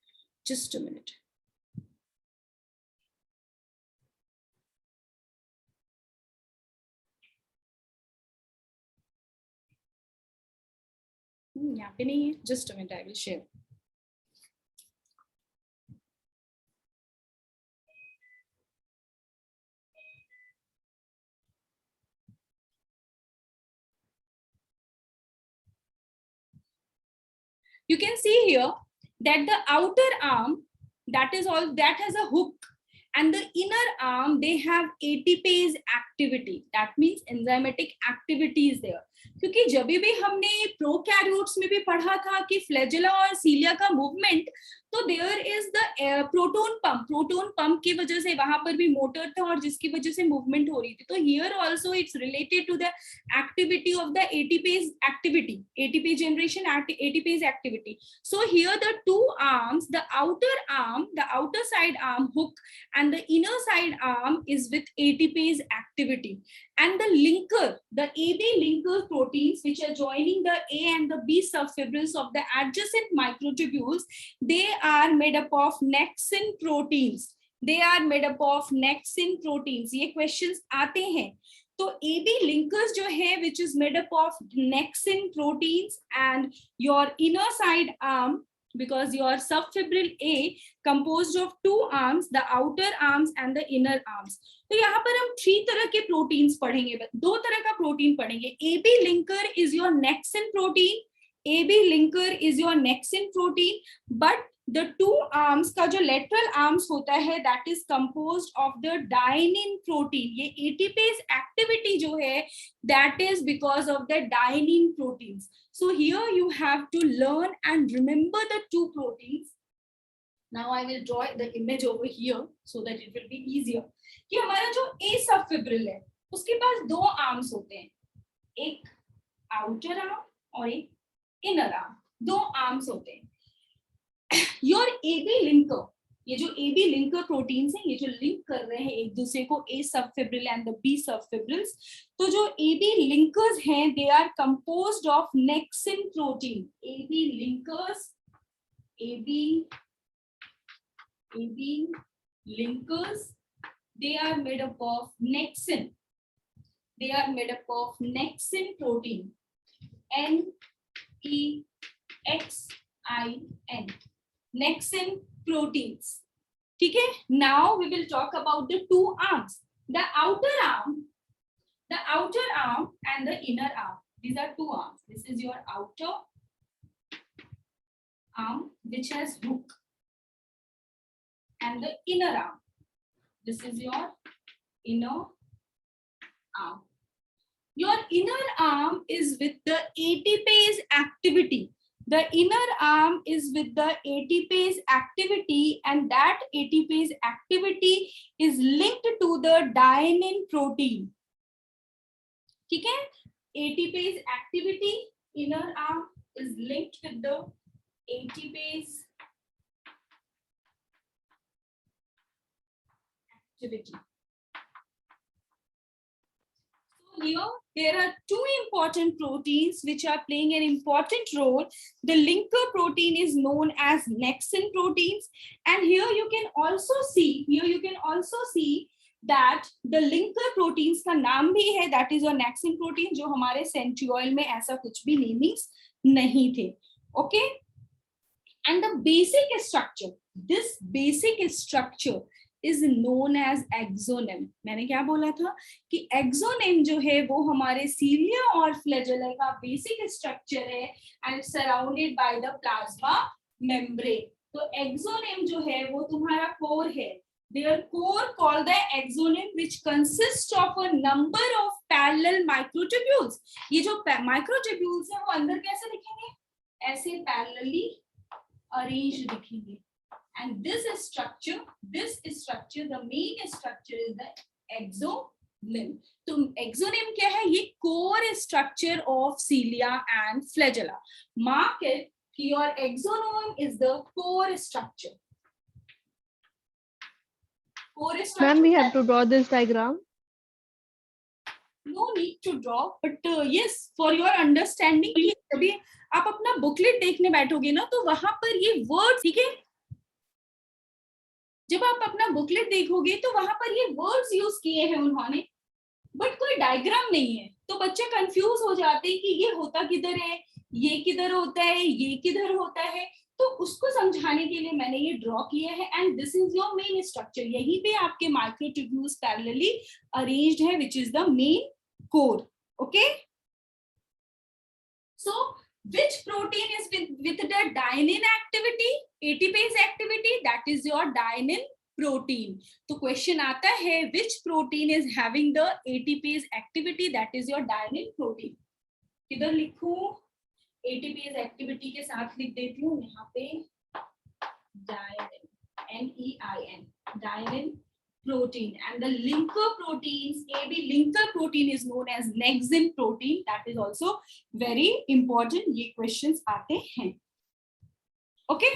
Just a minute. यहाँ पे नहीं है. Just a minute, I will share. You can see here that the outer arm, that is all, that has a hook, and the inner arm they have ATPase activity. That means enzymatic activity is there. क्योंकि जब भी हमने prokaryotes में भी पढ़ा था कि flagella और सीलिया का मूवमेंट, तो there is the proton pump की वजह से वहां पर भी मोटर था और जिसकी वजह से मूवमेंट हो रही थी. तो here also it's related to the activity of the ATPase activity, ATP generation, ATPase activity. So here the 2 arms, the outer arm, the outer side arm hook and the inner side arm is with ATPase activity. And the linker, the AB linker proteins which are joining the A and the B subfibrils of the adjacent microtubules, they are made up of Nexin proteins. They are made up of Nexin proteins. ये questions आते हैं. तो AB linkers जो है which is made up of Nexin proteins and your inner side arm, because your subfibril A composed of 2 arms, the outer arms and the inner arms. तो यहाँ पर हम 3 तरह के प्रोटीन्स पढ़ेंगे, 2 तरह का प्रोटीन पढ़ेंगे. AB linker is your Nexin protein. AB linker is your Nexin protein, but the 2 arms का जो lateral arms होता है that is composed of the dynein protein. ये ATPase activity जो है that is because of the dynein proteins. So here you have to learn and remember the 2 proteins. Now I will draw the image over here so that it will be easier. कि हमारा जो A subfibril है उसके पास 2 arms होते हैं, एक outer arm और एक inner arm. 2 arms होते हैं. Your AB linker, ये जो AB linker proteins हैं, ये जो लिंक कर रहे हैं एक दूसरे को A subfibril and the B subfibrils, तो जो AB linkers हैं they are composed of Nexin protein. AB linkers, AB linkers, they are made up of Nexin. They are made up of Nexin protein. N-E-X-I-N. Nexin proteins. ठीक है? Now we will talk about the 2 arms. The outer arm and the inner arm. These are 2 arms. This is your outer arm which has hook, and the inner arm. This is your inner arm. Your inner arm is with the ATPase activity. The inner arm is with the ATPase activity, and that ATPase activity is linked to the dynein protein. ठीक है? ATPase activity, inner arm is linked with the ATPase activity. So here there are 2 important proteins which are playing an important role. The linker protein is known as Nexin proteins, and here you can also see that the linker proteins का नाम भी है, that is your Nexin protein, जो हमारे centriole में ऐसा कुछ भी नेमिंग्स नहीं थे. Okay, and the basic structure, this basic structure is known as axoneme. मैंने क्या बोला था कि axoneme जो है वो हमारे cilia और flagella का basic structure है and surrounded by the plasma membrane. तो axoneme जो है वो तुम्हारा core है. Their core called the axoneme, which consists of a number of parallel microtubules. ये जो microtubules है वो अंदर कैसे दिखेंगे? ऐसे parallelly arranged दिखेंगे. And this structure, the main structure is the limb. तो exonym क्या है? ये core structure of cilia and flagella. Mark it कि your exonym is the core structure. Core structure. Ma'am, we have to draw this diagram. No need to draw, but yes, for your understanding कि जब आप अपना booklet देखने बैठोगे ना तो वहां पर ये वर्ड, ठीक है, जब आप अपना बुकलेट देखोगे तो वहां पर ये वर्ड्स यूज किए हैं उन्होंने, बट कोई डायग्राम नहीं है, तो बच्चे कंफ्यूज हो जाते हैं कि ये होता किधर है, ये किधर होता है, ये किधर होता है। तो उसको समझाने के लिए मैंने ये ड्रॉ किया है and this is your main structure. यहीं पे आपके माइक्रोट्यूब्यूल्स पैरेलली अरेंज्ड है which is the main core. Okay, so which protein is with the dynein activity, ATPase activity, that is your dynein protein. तो question आता है which protein is having the ATPase activity, that is your dynein protein. किधर लिखूं? ATPase activity के साथ लिख देती हूँ यहाँ पे dynein, N-E-I-N, dynein protein, and the linker proteins, AB linker protein is known as Nexin protein. That is also very important. ये questions आते हैं. Okay.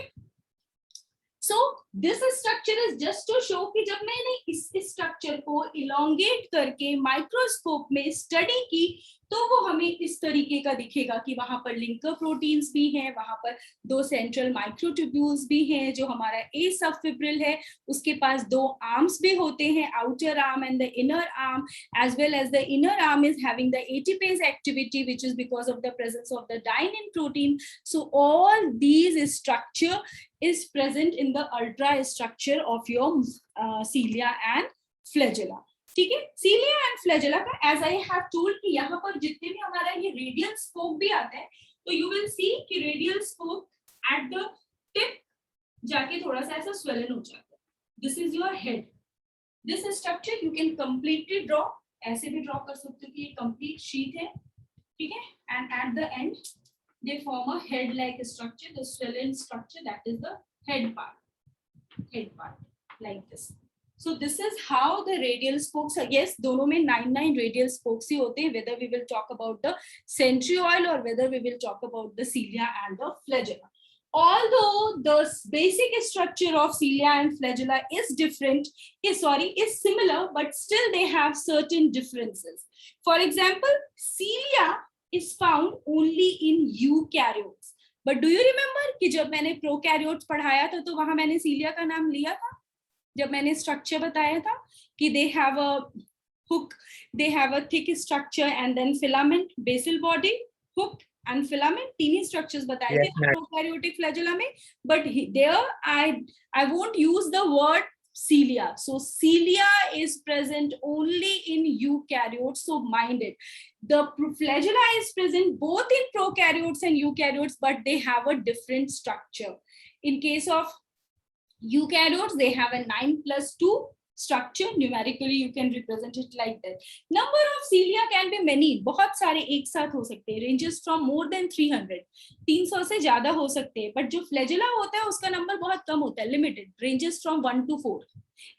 So this structure is just to show कि जब मैंने इस structure को elongate करके microscope में स्टडी की तो वो हमें इस तरीके का दिखेगा कि वहां पर लिंकर प्रोटीन्स भी हैं, वहां पर दो सेंट्रल माइक्रोट्यूब्यूल्स भी हैं, जो हमारा ए सबफिब्रिल है उसके पास दो आर्म्स भी होते हैं, outer arm and the inner arm, as well as the inner arm is having the ATPase activity which is because of the presence of the dynein protein. So all these structure is present in the ultra structure of your cilia and flagella. ठीक है, cilia and flagella का as I have told कि यहाँ पर जितने भी हमारा ये radial spoke भी आता है तो you will see कि radial spoke at the tip जाके थोड़ा सा ऐसा swollen हो जाता है. This is your head. This structure you can completely draw, ऐसे भी draw कर सकते हो कि ये complete sheet है, ठीक है, and at the end they form a head-like structure, the swollen structure, that is the head part, like this. So this is how the radial spokes are. Yes, दोनों में 9 radial spokes ही होते हैं, whether we will talk about the centriole or whether we will talk about the cilia and the flagella. Although the basic structure of cilia and flagella is different, is similar, but still they have certain differences. For example, cilia is found only in eukaryotes. But do you remember कि जब मैंने prokaryotes पढ़ाया था तो वहां मैंने cilia का नाम लिया था, जब मैंने structure बताया था कि they have a hook, they have a thick structure and then filament, basal body, hook and filament, तीन ही structures बताए थे prokaryotic flagella में. But there I won't use the word cilia. So cilia is present only in eukaryotes, so mind it. The flagella is present both in prokaryotes and eukaryotes, but they have a different structure. In case of eukaryotes, they have a 9+2 structure. Numerically, you can represent it like that. Number of cilia can be many. बहुत सारे एक साथ हो सकते हैं. Ranges from more than 300. 300 से ज्यादा हो सकते हैं. But जो flagella होता है उसका नंबर बहुत कम होता है. Limited. Ranges from 1 to 4.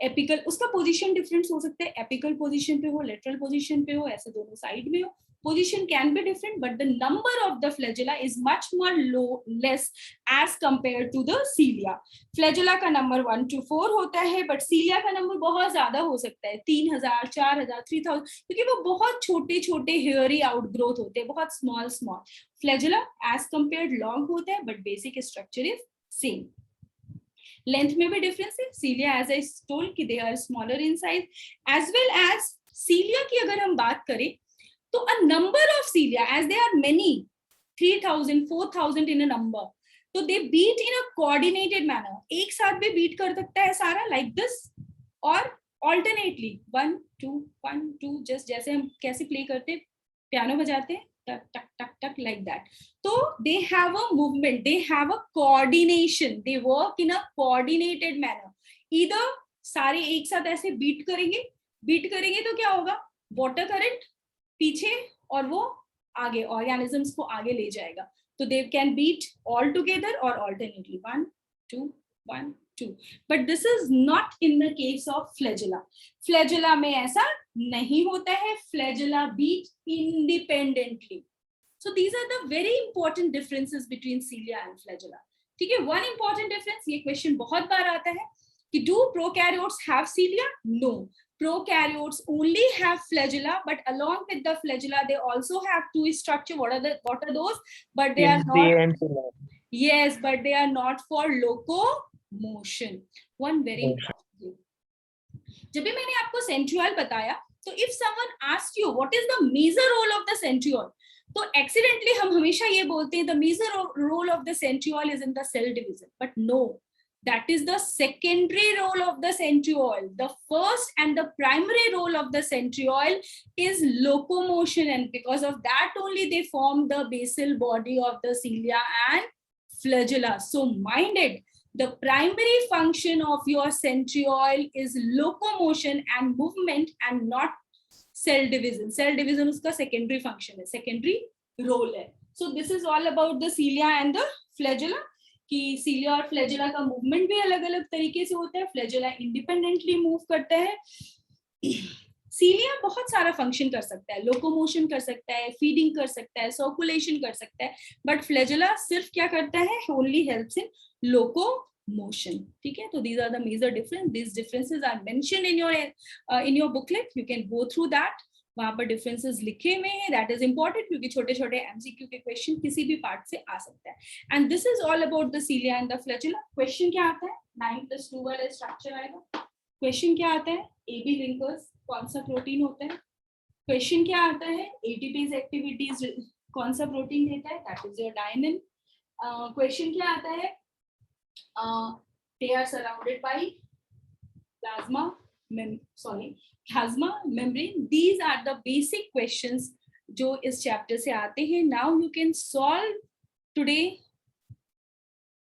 Apical, उसका पोजीशन डिफरेंस हो सकता है, एपिकल पोजीशन पे हो, लेटरल पोजीशन पे हो, ऐसे दोनों साइड में हो. Position can be different, but the number of the flagella is much more less as compared to the cilia. Flagella का नंबर 1 to 4 होता है, but cilia का नंबर बहुत ज्यादा हो सकता है, 3000, 4000, 3000, क्योंकि वो बहुत छोटे छोटे hairy outgrowth होते हैं, बहुत small. Flagella as compared long होता है, but basic structure is same. Length में भी difference है. Cilia as I told कि they are smaller in size, as well as cilia की अगर हम बात करें तो a number of cilia, as there are many, 3000, 4000 in a number, so they beat in a coordinated manner. एक साथ भी beat कर सकता है सारा like this, or alternately 1 2 1 2, just जैसे हम कैसे play करते हैं, piano बजाते हैं, टक टक टक टक like that. So they have a movement, they have a coordination, they work in a coordinated manner. Either सारे एक साथ ऐसे beat करेंगे तो क्या होगा, water current पीछे और वो आगे ऑर्गेनिजम्स को आगे ले जाएगा. तो they can beat all together और alternately 1 2 1 2. But this is not in the case of flagella. Flagella में ऐसा नहीं होता है, flagella beat independently. So these are the very important differences between cilia and flagella. ठीक है, one important difference, ये question बहुत बार आता है कि do prokaryotes have cilia? No. Prokaryotes only have flagella, but along with the flagella, they also have two structure. What are those? But they are not. Yes, but they are not for locomotion. One very important thing. जब भी मैंने आपको centriole बताया, तो if someone asked you what is the major role of the centriole, तो accidentally हम हमेशा ये बोलते हैं the major role of the centriole is in the cell division, but no. That is the secondary role of the centriole. The first and the primary role of the centriole is locomotion, and because of that only they form the basal body of the cilia and flagella. So mind it, the primary function of your centriole is locomotion and movement and not cell division. Cell division uska secondary function hai, secondary role hai. So this is all about the cilia and the flagella. कि सीलिया और flagella का movement भी अलग अलग तरीके से होता है. फ्लैजेला इंडिपेंडेंटली मूव करता है. सीलिया बहुत सारा फंक्शन कर सकता है, लोकोमोशन कर सकता है, फीडिंग कर सकता है, सर्कुलेशन कर सकता है, बट फ्लैजेला सिर्फ क्या करता है, ओनली हेल्प्स इन लोकोमोशन. ठीक है, तो these are the major difference. These differences are mentioned in your booklet. You can go through that. वहां पर डिफरेंसेस लिखे हुए हैं. दैट इज इंपॉर्टेंट क्योंकि छोटे छोटे एमसीक्यू के क्वेश्चन किसी भी पार्ट से आ सकता है. And this is all about the cilia and the flagella. Question क्या आता है, 9+2 वाला स्ट्रक्चर आएगा. क्वेश्चन क्या आता है, एबी लिंकर्स कौन सा प्रोटीन होता है. क्वेश्चन क्या आता है, एटीपीज एक्टिविटीज कौन सा प्रोटीन देता है, that is your dynein. Question क्या आता है, they are surrounded by plasma membrane. These are the basic questions जो इस चैप्टर से आते हैं. Now you can solve today